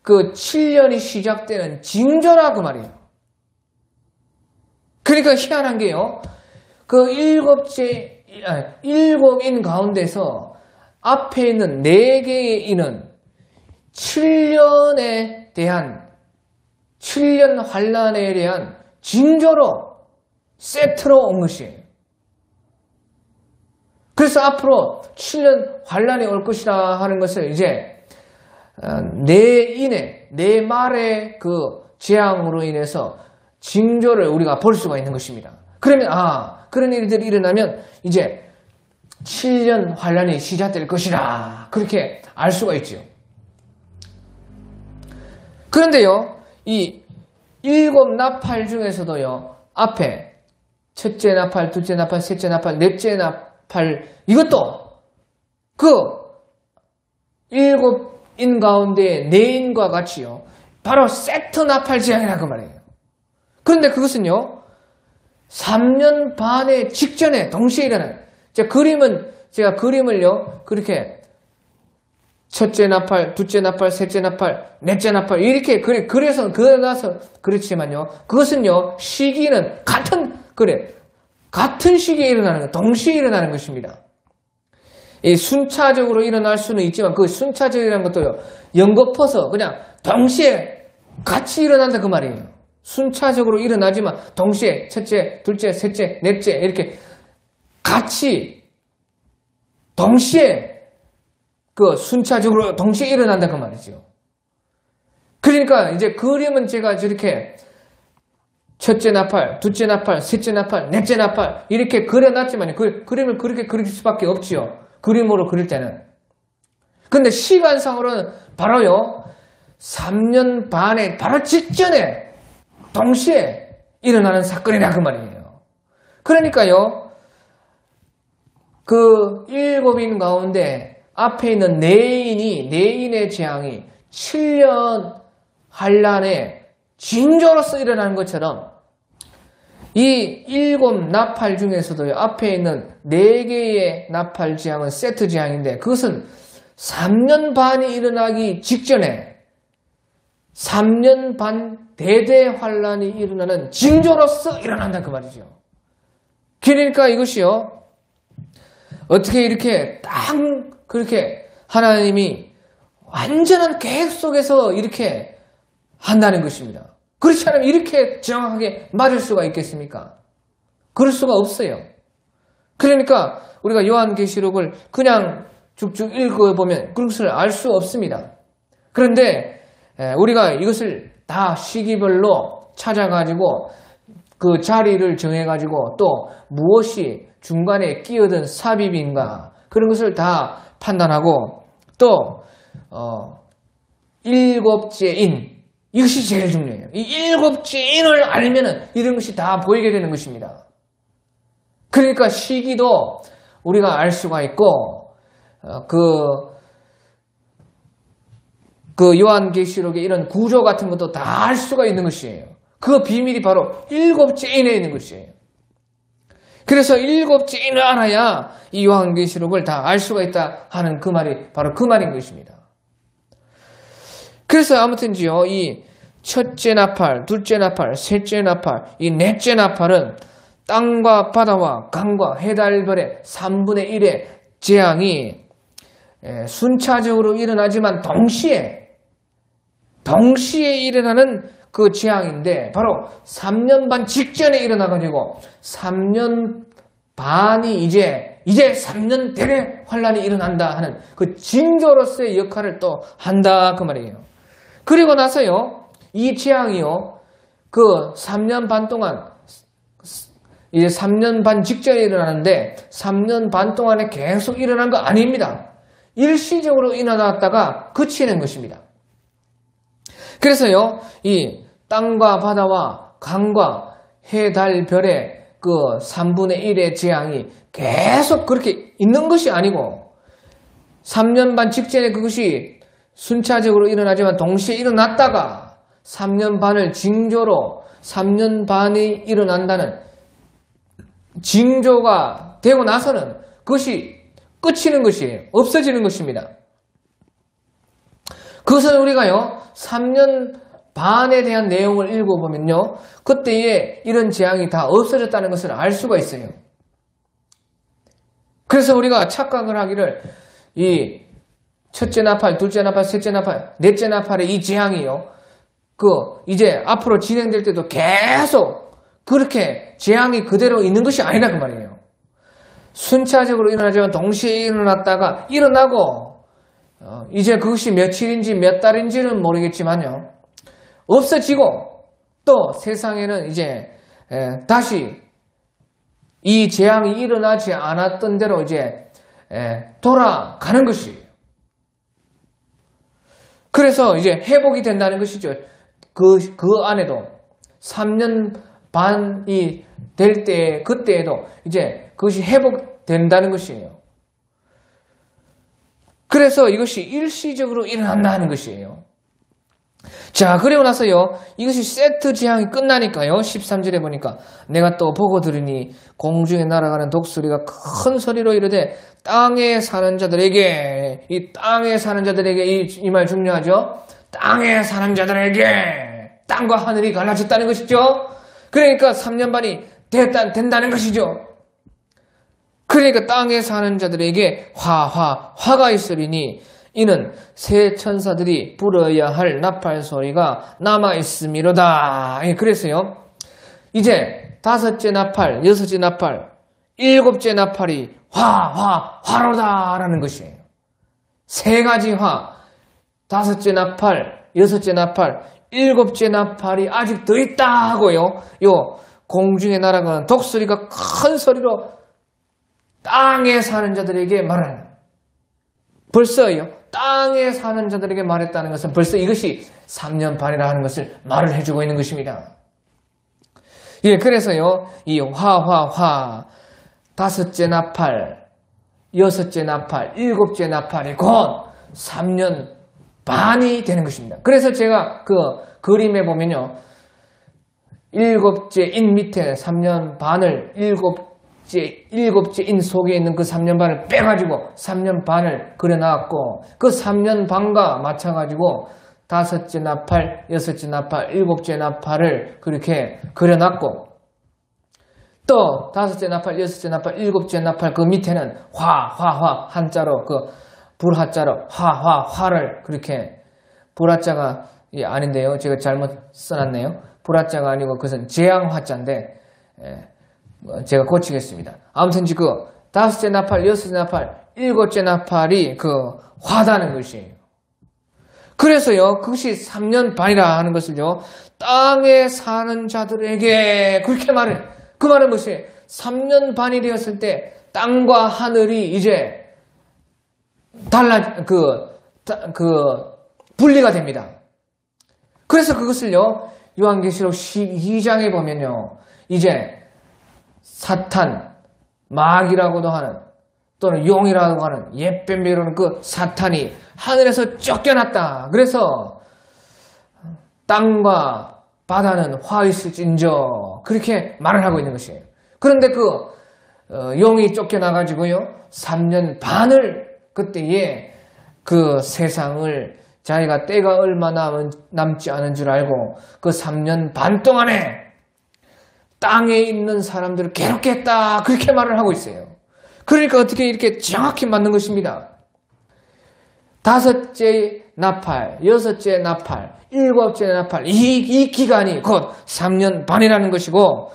Speaker 1: 그 7년이 시작되는 징조라 그 말이에요. 그러니까 희한한 게요. 그 일곱 인 가운데서 앞에 있는 4개의 인은 7년에 대한 7년 환란에 대한 징조로 세트로 온 것이에요. 그래서 앞으로 7년 환란이 올 것이라 하는 것을 이제 네 말의 그 재앙으로 인해서 징조를 우리가 볼 수가 있는 것입니다. 그러면 그런 일들이 일어나면 이제 7년 환란이 시작될 것이라 그렇게 알 수가 있죠. 그런데요, 이 7 나팔 중에서도요, 앞에 첫째 나팔, 둘째 나팔, 셋째 나팔, 넷째 나팔, 이것도 그 7인 가운데 4인과 같이요, 바로 세트 나팔 재앙이라고 말해요. 그런데 그것은요, 3년 반의 직전에 동시에 일어나요. 제가 그림을요, 그렇게 첫째 나팔, 둘째 나팔, 셋째 나팔, 넷째 나팔 이렇게 그래서 그려놔서 그렇지만요. 그것은요, 시기는 같은 시기에 일어나는 것, 동시에 일어나는 것입니다. 이 순차적으로 일어날 수는 있지만 그 순차적이라는 것도요, 연거푸서 그냥 동시에 같이 일어난다 그 말이에요. 순차적으로 일어나지만 동시에 첫째, 둘째, 셋째, 넷째 이렇게 같이 동시에 그 순차적으로 동시에 일어난다 그 말이죠. 그러니까 이제 그림은 제가 저렇게 첫째 나팔, 둘째 나팔, 셋째 나팔, 넷째 나팔 이렇게 그려놨지만 그 그림을 그렇게 그릴 수밖에 없지요. 그림으로 그릴 때는. 근데 시간상으로는 바로요 3년 반의 바로 직전에 동시에 일어나는 사건이라 그 말이에요. 그러니까요 그 7인 가운데 앞에 있는 4인의 재앙이 7년 환란의 징조로서 일어나는 것처럼 이 7 나팔 중에서도 앞에 있는 4개의 나팔 재앙은 세트 재앙인데 그것은 3년 반이 일어나기 직전에 3년 반 대대 환란이 일어나는 징조로서 일어난다 그 말이죠. 그러니까 이것이요 어떻게 이렇게 딱 그렇게 하나님이 완전한 계획 속에서 이렇게 한다는 것입니다. 그렇지 않으면 이렇게 정확하게 맞을 수가 있겠습니까? 그럴 수가 없어요. 그러니까 우리가 요한계시록을 그냥 쭉쭉 읽어보면 그것을 알 수 없습니다. 그런데 우리가 이것을 다 시기별로 찾아가지고 그 자리를 정해가지고 또 무엇이 중간에 끼어든 삽입인가 그런 것을 다 판단하고 또 7째 인 이것이 제일 중요해요. 이 7째 인을 알면은 이런 것이 다 보이게 되는 것입니다. 그러니까 시기도 우리가 알 수가 있고 그 요한계시록의 이런 구조 같은 것도 다 알 수가 있는 것이에요. 그 비밀이 바로 7째 인에 있는 것이에요. 그래서 7째 인을 알아야 이 요한계시록을 다 알 수가 있다 하는 그 말이 바로 그 말인 것입니다. 그래서 아무튼지요, 이 첫째 나팔, 둘째 나팔, 셋째 나팔, 이 넷째 나팔은 땅과 바다와 강과 해달별의 3분의 1의 재앙이 순차적으로 일어나지만 동시에 일어나는 그 재앙인데 바로 3년 반 직전에 일어나가지고 3년 반이 이제 3년 대대 환란이 일어난다 하는 그 징조로서의 역할을 또 한다 그 말이에요. 그리고 나서요 이 재앙이요 그 3년 반 동안 이제 3년 반 직전에 일어나는데 3년 반 동안에 계속 일어난 거 아닙니다. 일시적으로 일어났다가 그치는 것입니다. 그래서요 이 땅과 바다와 강과 해, 달, 별의 그 3분의 1의 재앙이 계속 그렇게 있는 것이 아니고 3년 반 직전에 그것이 순차적으로 일어나지만 동시에 일어났다가 3년 반을 징조로 3년 반이 일어난다는 징조가 되고 나서는 그것이 끝이는 것이에요. 없어지는 것입니다. 그것은 우리가요 3년 반에 대한 내용을 읽어보면요 그때에 이런 재앙이 다 없어졌다는 것을 알 수가 있어요. 그래서 우리가 착각을 하기를 이 첫째 나팔, 둘째 나팔, 셋째 나팔, 넷째 나팔의 이 재앙이요 이제 앞으로 진행될 때도 계속 그렇게 재앙이 그대로 있는 것이 아니라 그 말이에요. 순차적으로 일어나지만 동시에 일어났다가 일어나고 이제 그것이 며칠인지 몇 달인지는 모르겠지만요 없어지고 또 세상에는 이제 다시 이 재앙이 일어나지 않았던 대로 이제 돌아가는 것이에요. 그래서 이제 회복이 된다는 것이죠. 그 안에도 3년 반이 될 때 그때에도 이제 그것이 회복된다는 것이에요. 그래서 이것이 일시적으로 일어난다는 것이에요. 자, 그리고 나서요 이것이 세트 재앙이 끝나니까요 13절에 보니까 내가 또 보고 들으니 공중에 날아가는 독수리가 큰 소리로 이르되 땅에 사는 자들에게 이 땅에 사는 자들에게 이 말 중요하죠. 땅에 사는 자들에게 땅과 하늘이 갈라졌다는 것이죠. 그러니까 3년 반이 된다는 것이죠. 그러니까 땅에 사는 자들에게 화가 있으리니 이는 새 천사들이 불어야 할 나팔 소리가 남아있음이로다. 그래서요 이제 다섯째 나팔, 여섯째 나팔, 일곱째 나팔이 화로다라는 것이에요. 세 가지 화, 다섯째 나팔, 여섯째 나팔, 일곱째 나팔이 아직 더 있다 하고요 요 공중에 날아가는 독수리가 큰 소리로 땅에 사는 자들에게 말하는 벌써요 땅에 사는 자들에게 말했다는 것은 벌써 이것이 3년 반이라 하는 것을 말을 해주고 있는 것입니다. 예, 그래서요 이 다섯째 나팔, 여섯째 나팔, 일곱째 나팔이 곧 3년 반이 되는 것입니다. 그래서 제가 그 그림에 보면요 일곱째 인 밑에 3년 반을 일곱째 인 속에 있는 그 3년 반을 빼가지고 3년 반을 그려놨고 그 3년 반과 맞춰가지고 다섯째 나팔, 여섯째 나팔, 일곱째 나팔을 그렇게 그려놨고 또 다섯째 나팔, 여섯째 나팔, 일곱째 나팔 그 밑에는 한자로 그 불화자로 화를 그렇게 불화자가 아닌데요. 제가 잘못 써놨네요. 불화자가 아니고 그것은 재앙화자인데 제가 고치겠습니다. 아무튼 그 다섯째 나팔, 여섯째 나팔, 일곱째 나팔이 그 화다는 것이에요. 그래서요 그것이 3년 반이라 하는 것을요 땅에 사는 자들에게 그렇게 말해. 그 말은 무엇이에요? 3년 반이 되었을 때 땅과 하늘이 이제 분리가 됩니다. 그래서 그것을요 요한계시록 12장에 보면요 이제 사탄, 마귀라고도 하는 또는 용이라고 하는 옛뱀이라는 그 사탄이 하늘에서 쫓겨났다. 그래서 땅과 바다는 화 있을진저 그렇게 말을 하고 있는 것이에요. 그런데 용이 쫓겨나가지고요 3년 반을 그때에 그 세상을 자기가 때가 얼마 남지 않은 줄 알고 그 3년 반 동안에 땅에 있는 사람들을 괴롭게 했다. 그렇게 말을 하고 있어요. 그러니까 어떻게 이렇게 정확히 맞는 것입니다. 다섯째 나팔, 여섯째 나팔, 일곱째 나팔 이 기간이 곧 3년 반이라는 것이고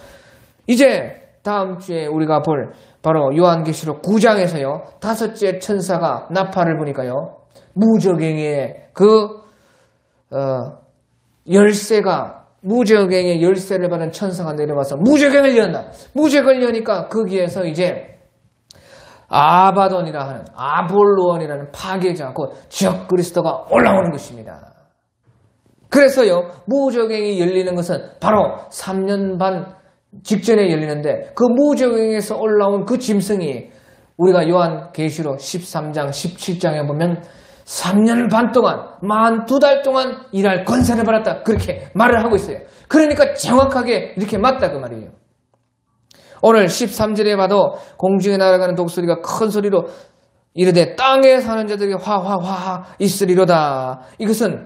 Speaker 1: 이제 다음 주에 우리가 볼 바로 요한계시록 9장에서요 다섯째 천사가 나팔을 부니까요 무저갱의 열쇠가 무저갱의 열쇠를 받은 천사가 내려와서 무저갱을 연다. 무저갱을 여니까 거기에서 이제 아바돈이라 하는 아볼로원이라는 파괴자 곧 적그리스도가 올라오는 것입니다. 그래서요 무저갱이 열리는 것은 바로 3년 반 직전에 열리는데 그 무저갱에서 올라온 그 짐승이 우리가 요한계시록 13장 17장에 보면 3년 반 동안 42달 동안 일할 권세를 받았다. 그렇게 말을 하고 있어요. 그러니까 정확하게 이렇게 맞다 그 말이에요. 오늘 13절에 봐도 공중에 날아가는 독수리가 큰 소리로 이르되 땅에 사는 자들이 화화화 있으리로다. 이것은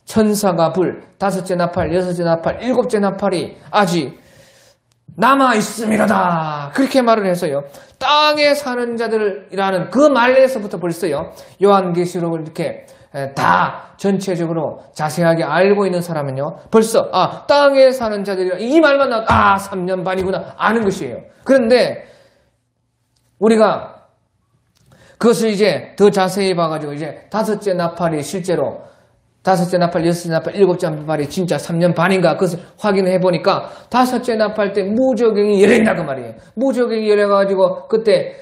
Speaker 1: 천사가 불 5째 나팔, 6째 나팔, 7째 나팔이 아직 남아 있음이로다. 그렇게 말을 해서요. 땅에 사는 자들이라는 그 말에서부터 벌써요. 요한계시록을 이렇게 다 전체적으로 자세하게 알고 있는 사람은요. 벌써 땅에 사는 자들이라 이 말만 나와도 3년 반이구나 아는 것이에요. 그런데 우리가 그것을 이제 더 자세히 봐가지고 이제 5째 나팔이 실제로 5째 나팔, 6째 나팔, 7째 나팔이 진짜 3년 반인가 그것을 확인해 보니까 5째 나팔 때 무저갱이 열린다 그 말이에요. 무저갱이 열려가지고 그때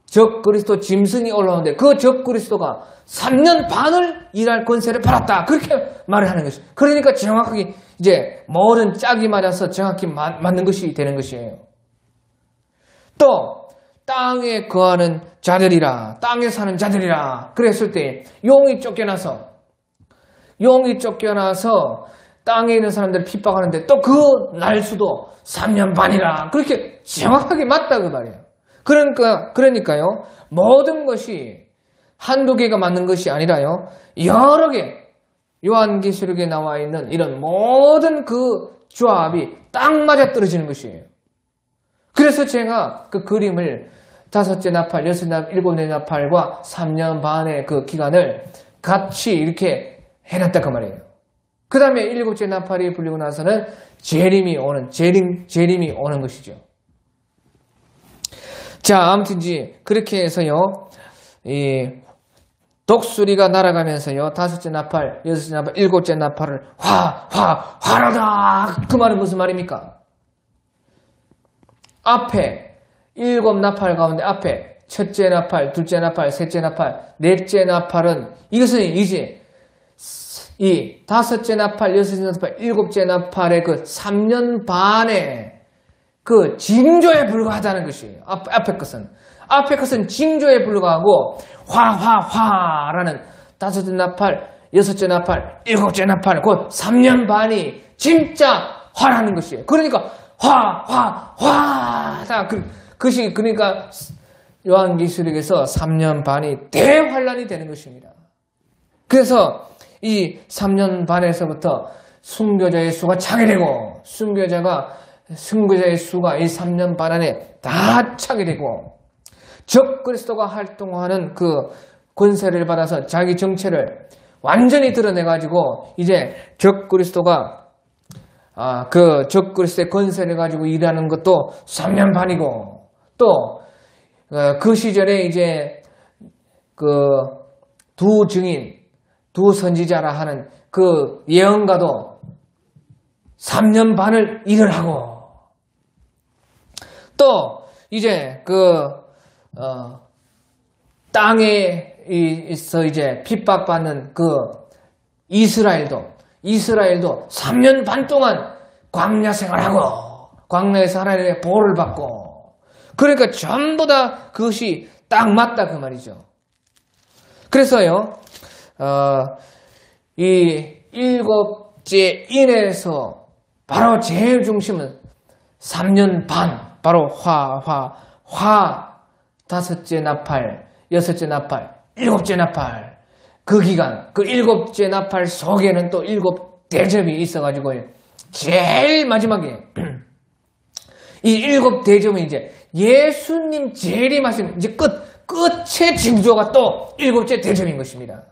Speaker 1: 적 그리스도 짐승이 올라오는데 그 적 그리스도가 3년 반을 일할 권세를 받았다. 그렇게 말을 하는 것이에요. 그러니까 정확하게 이제 모든 짝이 맞아서 정확히 맞는 것이 되는 것이에요. 또 땅에 거하는 자들이라, 땅에 사는 자들이라 그랬을 때 용이 쫓겨나서 땅에 있는 사람들을 핍박하는데 또 그 날수도 3년 반이라 그렇게 정확하게 맞다 그 말이에요. 그러니까요 모든 것이 한두 개가 맞는 것이 아니라요 여러 개 요한계시록에 나와 있는 이런 모든 그 조합이 딱 맞아 떨어지는 것이에요. 그래서 제가 그 그림을 5째 나팔, 6째 나팔, 7째 나팔과 3년 반의 그 기간을 같이 이렇게 해놨다 그 말이에요. 그 다음에 7째 나팔이 불리고 나서는 재림이 오는 것이죠. 자, 아무튼 그렇게 해서요, 이 독수리가 날아가면서요, 5째 나팔, 6째 나팔, 7째 나팔을 화라다! 그 말은 무슨 말입니까? 앞에 7 나팔 가운데 앞에 첫째 나팔, 둘째 나팔, 셋째 나팔, 넷째 나팔은 이것은 이제 이 5째 나팔, 6째 나팔, 7째 나팔의 그 3년 반의 그 징조에 불과하다는 것이에요. 앞에 것은 징조에 불과하고 화라는 5째 나팔, 6째 나팔, 7째 나팔 그 3년 반이 진짜 화라는 것이에요. 그러니까 화다. 그것이 그러니까 요한계시록에서 3년 반이 대환란이 되는 것입니다. 그래서 이 3년 반에서부터 순교자의 수가 차게 되고 순교자의 수가 이 3년 반 안에 다 차게 되고 적 그리스도가 활동하는 그 권세를 받아서 자기 정체를 완전히 드러내가지고 이제 적 그리스도가 그 적 그리스도의 권세를 가지고 일하는 것도 3년 반이고 또 그 시절에 이제 그 두 증인, 두 선지자라 하는 그 예언가도 3년 반을 일을 하고 또 이제 땅에 있어 이제 핍박받는 그 이스라엘도 3년 반 동안 광야 생활하고 광야에서 하나님의 보호를 받고 그러니까 전부 다 그것이 딱 맞다 그 말이죠. 그래서요 이 7째 인에서 바로 제일 중심은 3년 반 바로 화 5째 나팔 6째 나팔 7째 나팔 그 기간 그 7째 나팔 속에는 또 7대접이 있어가지고 제일 마지막에 이 7대접은 이제 예수님 재림하신 이제 끝의 징조가 또 7째 대접인 것입니다.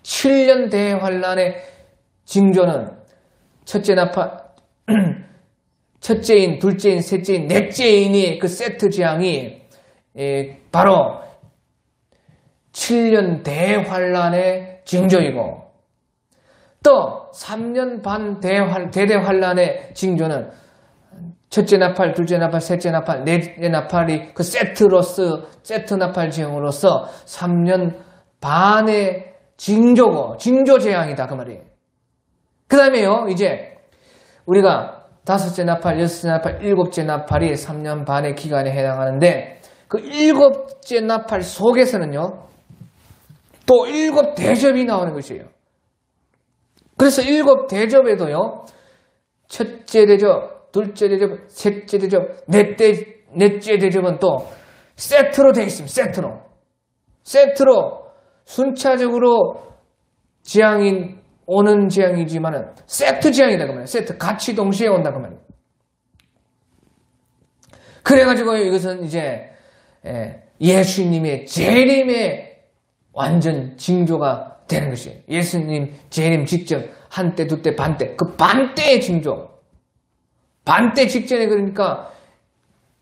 Speaker 1: 7년 대환란의 징조는 첫째 나팔 첫째인, 둘째인, 셋째인, 넷째인이 그 세트 재앙이 바로 7년 대환란의 징조이고 또 3년 반 대대환란의 징조는 첫째 나팔, 둘째 나팔, 셋째 나팔, 넷째 나팔이 그 세트 나팔 재앙으로서 3년 반의 징조 재앙이다 그 말이에요. 그 다음에요 이제 우리가 5째 나팔, 6째 나팔, 7째 나팔이 3년 반의 기간에 해당하는데 그 일곱째 나팔 속에서는요, 또 일곱 대접이 나오는 것이에요. 그래서 일곱 대접에도요, 첫째 대접, 둘째 대접, 셋째 대접, 넷째 대접은 또 세트로 되어 있습니다. 세트로 순차적으로 재앙이 오는 재앙이지만은 세트 재앙이다 그 말이에요. 세트 같이 동시에 온다 그 말이에요. 그래가지고 이것은 이제 예수님의 재림의 완전 징조가 되는 것이에요. 예수님 재림 직전 한때, 두때, 반때, 그 반때의 징조. 반때 직전에 그러니까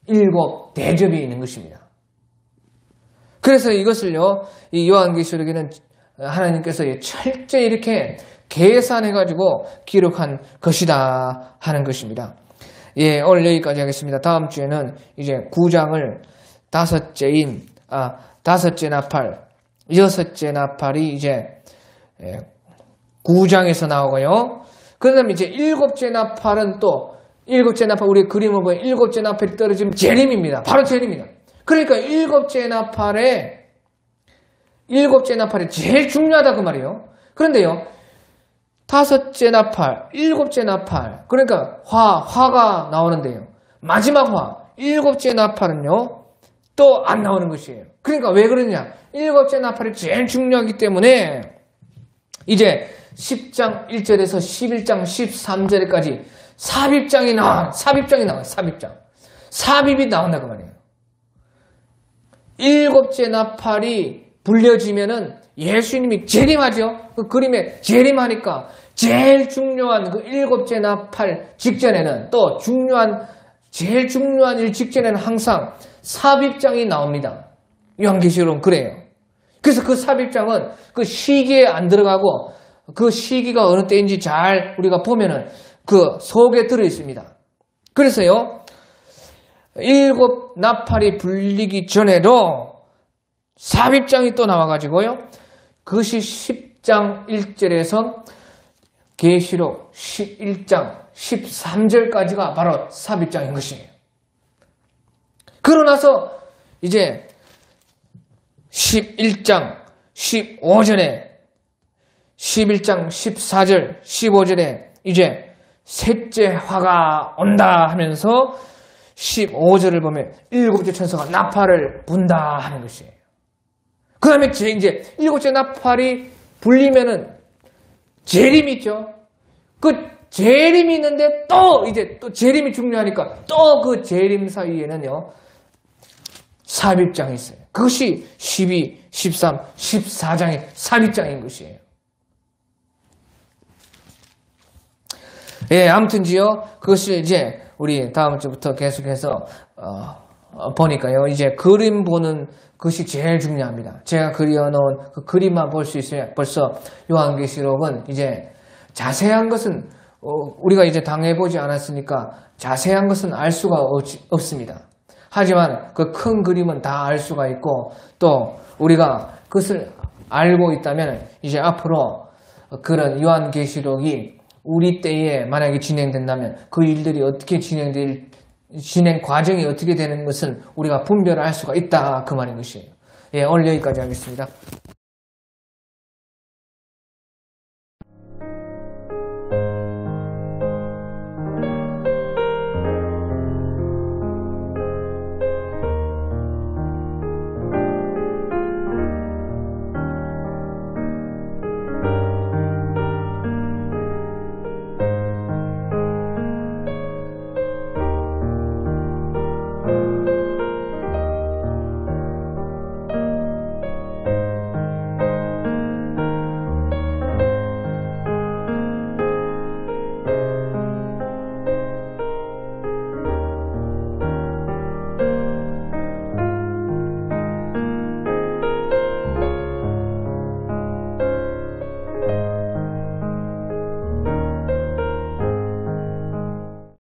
Speaker 1: 일곱 대접이 있는 것입니다. 그래서 이것을요, 이 요한계시록에는 하나님께서 철저히 이렇게 계산해가지고 기록한 것이다 하는 것입니다. 예, 오늘 여기까지 하겠습니다. 다음 주에는 이제 9장을 다섯째 나팔, 여섯째 나팔이 이제 9장에서 나오고요. 그 다음에 이제 일곱째 나팔은 또, 일곱째 나팔, 우리 그림을 보면 일곱째 나팔이 떨어지면 재림입니다. 바로 재림이다. 그러니까 일곱째 나팔이 제일 중요하다 그 말이에요. 그런데요, 다섯째 나팔, 일곱째 나팔, 그러니까 화가 나오는데요. 마지막 일곱째 나팔은요, 또 안 나오는 것이에요. 그러니까 왜 그러냐? 일곱째 나팔이 제일 중요하기 때문에 이제 10장 1절에서 11장 13절까지 삽입장이 나와요. 삽입이 나온다 그 말이에요. 일곱째 나팔이 불려지면은 예수님이 재림하죠. 그 그림에 재림하니까 제일 중요한 그 일곱째 나팔 직전에는 또 제일 중요한 일 직전에는 항상 삽입장이 나옵니다. 요한계시록은 그래요. 그래서 그 삽입장은 그 시기에 안 들어가고 그 시기가 어느 때인지 잘 우리가 보면은 그 속에 들어 있습니다. 그래서요, 일곱 나팔이 불리기 전에도 삽입장이 또 나와가지고요, 그것이 10장 1절에서 계시록 11장 13절까지가 바로 삽입장인 것이에요. 그러나서 이제 11장 15절에 11장 14절 15절에 이제 셋째 화가 온다 하면서 15절을 보면 일곱째 천사가 나팔을 분다 하는 것이에요. 그 다음에 이제 일곱째 나팔이 불리면은 재림이 있죠. 그 재림이 있는데 또 재림이 중요하니까 또 그 재림 사이에는요, 삽입장이 있어요. 그것이 12, 13, 14장의 삽입장인 것이에요. 예, 아무튼지요, 그것을 이제 우리 다음 주부터 계속해서 보니까요, 이제 그림 보는 것이 제일 중요합니다. 제가 그려놓은 그 그림만 볼 수 있어요. 벌써 요한계시록은 이제 자세한 것은 우리가 이제 당해보지 않았으니까 자세한 것은 알 수가 없습니다. 하지만 그 큰 그림은 다 알 수가 있고, 또 우리가 그것을 알고 있다면 이제 앞으로 그런 요한계시록이 우리 때에 만약에 진행된다면 그 일들이 어떻게 진행 과정이 어떻게 되는 것은 우리가 분별할 수가 있다 그 말인 것이에요. 예, 오늘 여기까지 하겠습니다.